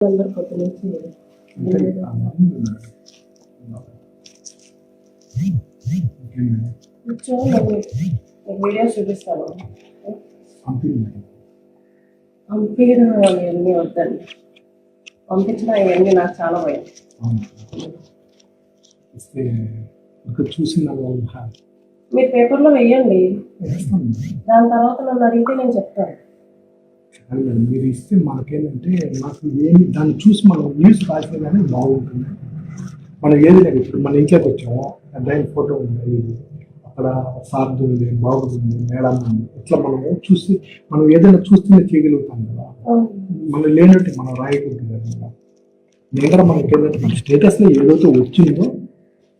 అందరు కొత్త నుంచి వీడియోస్ చూపిస్తాను. పంపించడం అవన్నీ వద్దండి, పంపించిన ఇవన్నీ నాకు చాలా భయం. చూసిన మీరు పేపర్లో వెయ్యండి, దాని తర్వాత నన్ను అడిగితే నేను చెప్తాను. మీరు ఇస్తే మాకేంటంటే నాకు ఏమి దాన్ని చూసి మనం న్యూస్ రాసినా కానీ బాగుంటుంది. మనం ఏది లేదు, ఇప్పుడు మన ఇంట్లోకి వచ్చాము, డ్రైన్ ఫోటో ఉంది, అక్కడ సార్ది ఉంది, బాగుంది, మేడం ఉంది, ఇట్లా మనము చూసి మనం ఏదైనా చూస్తూనే చేయగలుగుతాం కదా. మనం లేనట్టు మనం రాయకూడదు కదా. నేను మనకి ఏంటంటే మన స్టేటస్లో ఏదైతే వచ్చిందో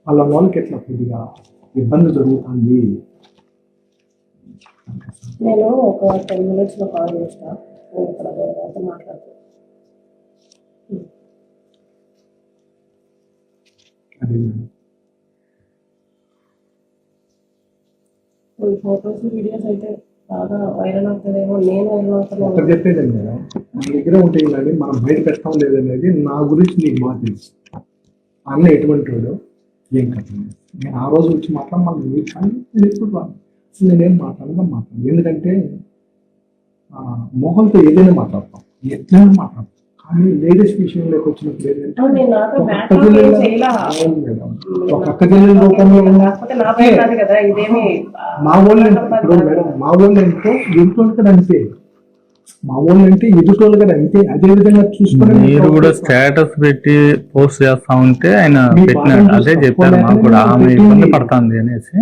వాళ్ళకి ఎట్లా కొద్దిగా ఇబ్బంది జరుగుతుంది. నేను ఒక 10 minutes కాల్ చేస్తా, నేను ఇక్కడ మాట్లాడుతాను. ఫోటోస్ వీడియోస్ అయితే బాగా వైరల్ అవుతుందేమో, నేను వైరల్ అవుతాను చెప్పేదండి కదా. మన దగ్గర ఉంటాయి కానీ మనం బయట పెట్టడం లేదనేది నా గురించి నీకు బాగా తెలుసు. అన్న ఎటువంటి వాడు ఏం కట్టండి, నేను ఆ రోజు వచ్చి మళ్ళీ కానీ నేను ఎప్పుడు అసలు నేనేం మాట్లాడను. ఎందుకంటే మొహంతో ఏదైనా మాట్లాడతాం, ఎట్లైనా మాట్లాడతాం. కానీ లేడీస్ విషయంలోకి వచ్చినప్పుడు ఏంటంటే ఒక అక్క చెల్లెల రూపంలో మా వాళ్ళు ఇప్పుడు మేడం మా వాళ్ళు అంటే ఎదుటోళ్ళు కూడా అంతే, మా వాళ్ళు అంటే ఎదుటోళ్ళు కూడా అంతే. అదే విధంగా చూసుకుని మీరు కూడా స్టేటస్ పెట్టి పోస్ట్ చేస్తా ఉంటే ఆయన పెట్టినాడు, అదే చెప్పారు మాకు కూడా ఆమె ఇబ్బంది పడుతుంది అనేసి.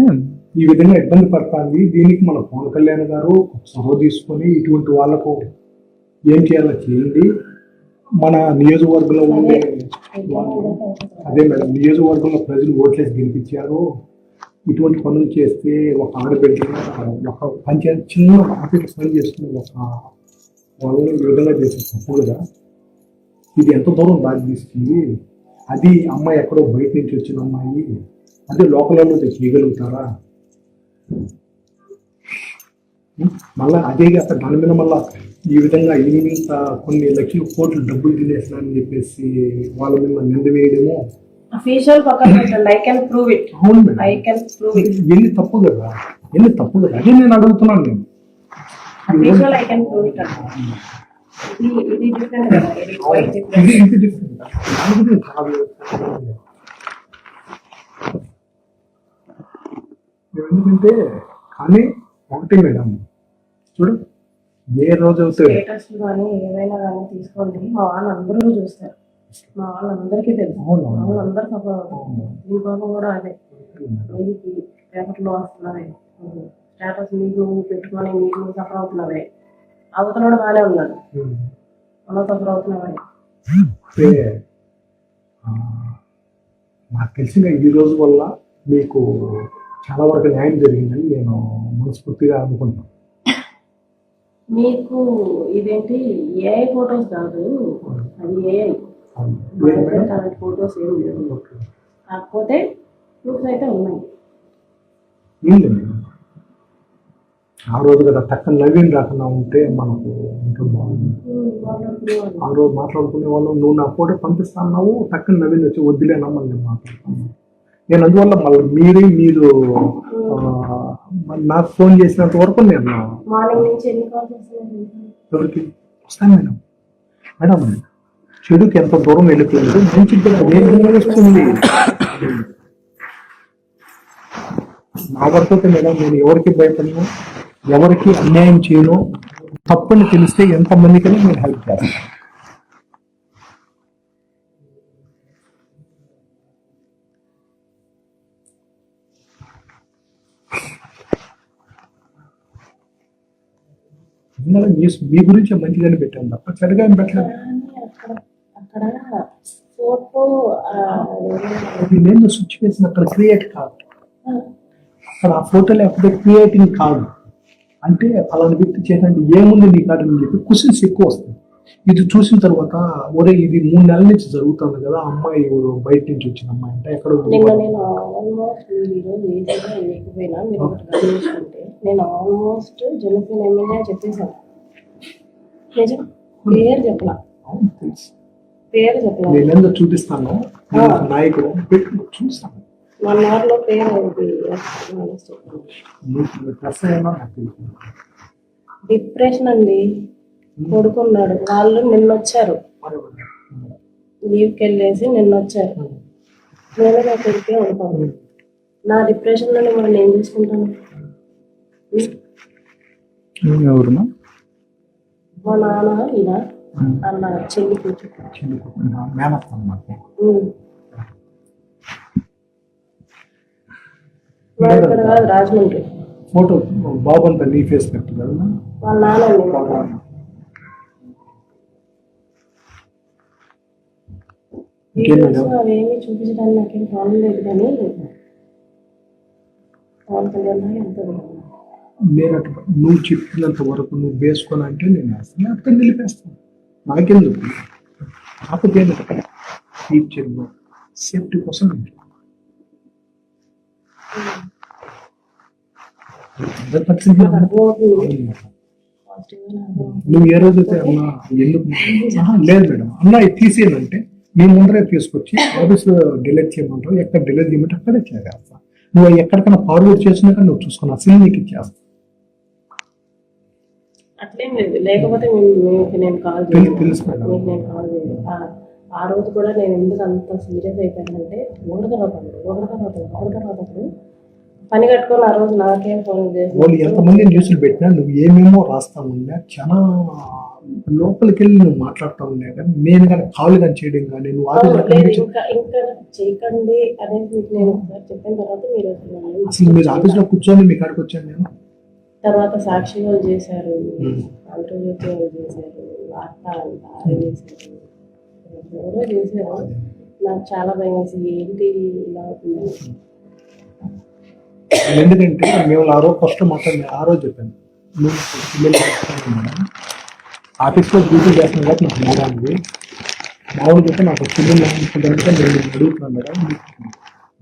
ఈ విధంగా ఇబ్బంది పడుతుంది. దీనికి మన పవన్ కళ్యాణ్ గారు చొరవ తీసుకొని ఇటువంటి వాళ్ళకు ఏం చేయాలో చేయండి. మన నియోజకవర్గంలో ఉండే అదే మేడం, నియోజకవర్గంలో ప్రజలు ఓట్లేసి గెలిపించారు. ఇటువంటి పనులు చేస్తే ఒక ఆడబిడ్డ ఒక పంచాయతీ చిన్న ఆఫీస్ పని చేస్తున్న ఒక వాళ్ళని ఈ విధంగా చేసే తప్పు కదా. ఇది ఎంత దూరం దారి తీస్తుంది. అది అమ్మాయి ఎక్కడో బయట నుంచి వచ్చిన అమ్మాయి, అదే లోకల్లో చేయగలుగుతారా? మళ్ళా అదే కాక దాని మీద మళ్ళా ఈ విధంగా ఇంత కొన్ని లక్షల కోట్లు డబ్బులు తినేసినారని చెప్పేసి వాళ్ళ మీద నింద వేయడము అవును మేడం. ఎన్ని తప్పు కదా, అదే నేను అడుగుతున్నాను. ఎందుకంటే కానీ ఒకటి మేడం, చూడు ఏ రోజు ఏమైనా కానీ తీసుకోండి, మా వాళ్ళందరూ చూస్తారు, మా వాళ్ళందరికీ తెలుసు, వాళ్ళందరూ దీపాలు కూడా అదే పేపర్లో వస్తున్నదే స్టేటస్ మీకు పెట్టుకొని మీకు సఫర్ అవుతున్నదే. అవతలడు బాగానే ఉన్నాడు, మనం సఫర్ అవుతున్నావే. నాకు తెలిసిన ఈ రోజు వల్ల మీకు చాలా వరకు న్యాయం జరిగిందని నేను మనస్ఫూర్తిగా అనుకుంటున్నాను. మీకు ఇదేంటి ఏఐ ఫొటోస్ కాదు, అది ఏఐ అలాంటి ఫొటోస్ ఏం లేవు. కాకపోతే ప్రూఫ్స్ అయితే ఉన్నాయి. ఆ రోజు కదా టక్కన నవీన్ రాకుండా ఉంటే మనకు ఉంటుంది బాగుంది. ఆ రోజు మాట్లాడుకునే వాళ్ళు, నువ్వు నా ఫోటో పంపిస్తా అన్నావు, టక్కన నవీన్ వచ్చి వద్దులేనమ్మా నేను మాట్లాడుతున్నాను. నేను అందువల్ల మళ్ళీ మీరు నాకు ఫోన్ చేసినంత వరకు నేను ఎవరికి వస్తాను మేడం. చెడుకి ఎంత దూరం వెళ్ళిపోయింది, మంచి వస్తుంది. నా వరకు అయితే మేడం నేను ఎవరికి భయపడను, ఎవరికి అన్యాయం చేయను. తప్పని తెలిస్తే ఎంతమందికైనా నేను హెల్ప్ చేస్తాను. న్యూస్ మీ గురించి మంచిగానే పెట్టాను తప్ప చెడుగా ఏం పెట్టలేదు. నేను సిచ్యువేషన్ అక్కడ క్రియేట్ కాదు, అక్కడ ఆ ఫోటో లేకపోతే క్రియేటింగ్ కాదు. అంటే అలాంటి వ్యక్తి చేసినట్టు ఏముంది నీ కాదు అని చెప్పి క్వశ్చన్స్ ఎక్కువ వస్తాయి. ఇది చూసిన తర్వాత ఒరే ఇది 3 నెలల నుంచి జరుగుతుంది కదా, అమ్మాయి బయట నుంచి వచ్చిన అమ్మాయి అంటే ఎక్కడ నేను ఆల్మోస్ట్ జనసేన ఎమ్మెల్యే చెప్పేశాను, నిజం క్లియర్ చెప్పలా. పేరు చెప్పలేదు. నేనేందో చూపిస్తాను, నేను ఒక నాయకుడు పెట్టి చూస్తాను. 1 hour లో పేరు ఏంటి? నీకు డ్రెస్ ఏమో నాకు తెలియదు. డిప్రెషన్ అండి. కొడుకున్నాడు. వాళ్ళు నిన్న వచ్చారు, లీవ్కి వెళ్ళేసి నిన్న వచ్చారు. నేను నా కొడుకే ఉంటాను. నా డిప్రెషన్ లోనే మనం ఏం చూసుకుంటాను? ఎవరుమా మా నాన్న ఈయన అన్న చెల్లి కూతురు. మేనత్త అన్నమాట. మా ఇక్కడ కాదు, రాజమండ్రి. ఫోటో బాబు అంతా నీ ఫేస్ పెట్టు కదా. వాళ్ళ నాన్న అవేమి చూపించడానికి నాకేం ప్రాబ్లం లేదు, కానీ పవన్ కళ్యాణ్ ఎంత నేను అటు నువ్వు చెప్పినంత వరకు నువ్వు వేసుకొని అంటే నేను వేస్తాను, లేకపోతే నిలిపేస్తాను. నాకెందుకు కాకపోతే టీచర్ సేఫ్టీ కోసం నువ్వు ఏ రోజైతే అన్నా ఎందుకు లేదు మేడం అన్నా ఇది తీసేయాలంటే నీ ముందరే తీసుకొచ్చి ఆఫీస్లో డిలీట్ చేయమంటావు, ఎక్కడ డిలీట్ చేయమంటే అక్కడే చేస్తా. నువ్వు ఎక్కడికైనా ఫార్వర్డ్ చేసినాక నువ్వు చూసుకున్నా అసలు నీకు ఇచ్చేస్తా. అట్లేం లేదు, లేకపోతే నేను కాల్ తెలుసు మేడం. నేను కాల్ చేయలేదు. ఆ రోజు కూడా నేను ఎందుకు అంత సీరియస్ అయిపోయానంటే ఒకటి తర్వాత పని కట్టుకొని ఆ రోజు నాకేం ఫోన్ చేసి వాళ్ళు ఎంతమంది న్యూస్లు పెట్టినా నువ్వు ఏమేమో రాస్తా ఉన్నా, చాలా లోపలికి వెళ్ళి నువ్వు మాట్లాడుతూ ఉన్నా, కానీ నేను కానీ కాల్ కానీ చేయడం కానీ నువ్వు ఇంకా చేయకండి అనేది నేను ఒకసారి చెప్పిన తర్వాత మీరు అసలు మీరు ఆఫీస్లో కూర్చొని మీ కాడికి వచ్చాను నేను. తర్వాత సాక్షి వాళ్ళు చేశారు, ఆంధ్రజ్యోతి వాళ్ళు చేశారు, వార్త వాళ్ళు చేశారు, ఎవరో చేశారు. నాకు చాలా భయం వేసి ఏంటి ఇలా అవుతుంది. ఎందుకంటే మేము ఆ రోజు ఫస్ట్ మాట్లాడి ఆ రోజు చెప్పాను, నువ్వు పిల్లలు ఆఫీస్లో డ్యూటీ చేస్తున్నాను కాబట్టి నాకు మేడానికి మామూలు చెప్తే నాకు పిల్లలు అనుకుంటే నేను అడుగుతున్నాను మేడం,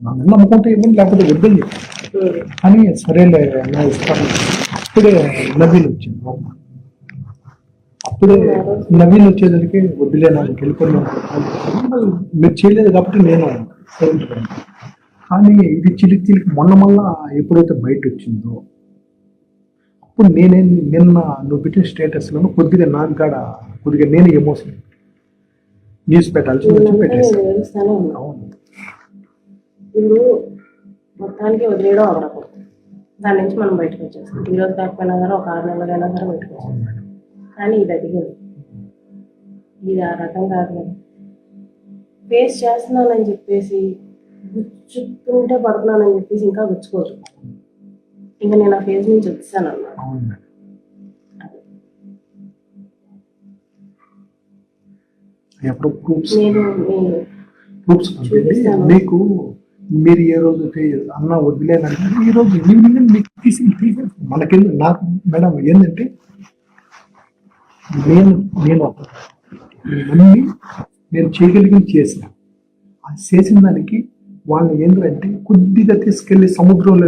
నన్ను నమ్ముకుంటే ఇవ్వండి లేకపోతే వద్దని చెప్పాను. కానీ సరేలే నా ఇస్తాను. అప్పుడే నవీన్ వచ్చింది, అప్పుడే నవీన్ వచ్చేదానికి వద్దులే నాకు వెళ్ళిపోయినాను మీరు చేయలేదు కాబట్టి నేను సైలెంట్. కానీ ఇది చిలికి మొన్న ఎప్పుడైతే బయట వచ్చిందో అప్పుడు నిన్న నువ్వు పెట్టిన స్టేటస్లో కొద్దిగా నాకు కాడ కొద్దిగా నేను ఎమోషన్ న్యూస్ పెట్టాల్సి వచ్చి పెట్టేస్తాను. అవును, ఇప్పుడు మొత్తానికి వదిలేయడం అవరకూడదు, దాని నుంచి మనం బయటకు వచ్చేస్తాం. ఈరోజు కాకపోయినా సరే ఒక 6 నెలలైనా సరే బయటకు వచ్చేస్తాం. కానీ ఇది అడిగేది ఇది ఆ రకం కాదు కదా. ఫేస్ చేస్తున్నానని చెప్పేసి గుచ్చుకుంటే పడుతున్నానని చెప్పేసి ఇంకా గుచ్చుకోరు. ఇంకా నేను ఆ ఫేజ్ నుంచి వచ్చాను అన్నమాట. నేను మీకు మీరు ఏ రోజు అన్న వదిలేనంటే ఈ రోజు ఈవినింగ్ మీకు తీసేస్తాను. మనకెందు నాకు మేడం ఏంటంటే నేను అన్ని నేను చేయగలిగింది చేసిన చేసిన దానికి వాళ్ళు ఏంటంటే కొద్దిగా తీసుకెళ్లి సముద్రంలో